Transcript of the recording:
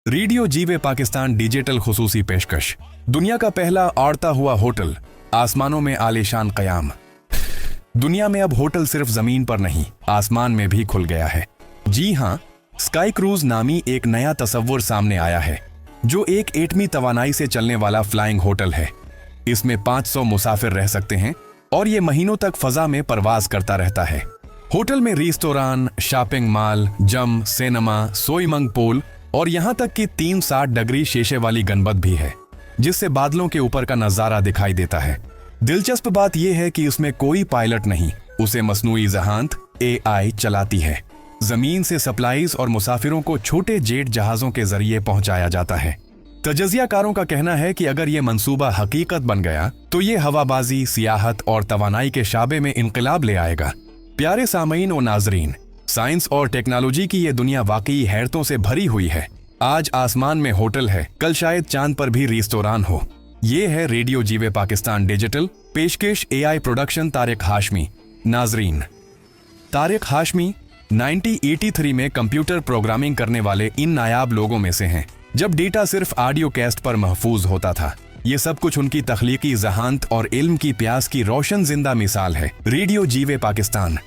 Radio जीवे Pakistan digital खुसूसी पेशकश। दुनिया का पहला आड़ता हुआ होटल, आसमानों में आलीशान कयाम। दुनिया में अब होटल सिर्फ जमीन पर नहीं, आसमान में भी खुल गया है। जी हां, स्काई क्रूज नामी एक नया तस्वुर सामने आया है, जो एक एटमी तवानाई से चलने वाला फ्लाइंग होटल है। इसमें 500 मुसाफिर रह सकते हैं और ये महीनों तक फजा में परवाज करता रहता है। होटल में restaurant, shopping mall, gym, cinema, swimming pool और यहाँ तक कि 360 डिग्री शीशे वाली गनबद भी है, जिससे बादलों के ऊपर का नजारा दिखाई देता है। दिलचस्प बात यह है कि उसमें कोई पायलट नहीं, उसे मसनूई जहांत AI चलाती है। जमीन से सप्लाईज और मुसाफिरों को छोटे जेट जहाजों के जरिए पहुंचाया जाता है। तजज़ियाकारों का कहना है कि अगर ये मंसूबा हकीकत बन गया तो ये हवाबाजी, सियाहत और तवानाई के शाबे में इनकलाब ले आएगा। प्यारे सामईन और नाजरीन, साइंस और टेक्नोलॉजी की ये दुनिया वाकई हैरतों से भरी हुई है। आज आसमान में होटल है, कल शायद चांद पर भी रेस्तोरां हो। ये है रेडियो जीवे पाकिस्तान डिजिटल पेशकश AI प्रोडक्शन तारिक हाशमी। नाजरीन, तारिक हाशमी 1983 में कंप्यूटर प्रोग्रामिंग करने वाले इन नायाब लोगों में से हैं, जब डेटा सिर्फ ऑडियो कैस्ट पर महफूज होता था। ये सब कुछ उनकी तख्लीकी जहानत और इल्म की प्यास की रोशन जिंदा मिसाल है। रेडियो जीवे पाकिस्तान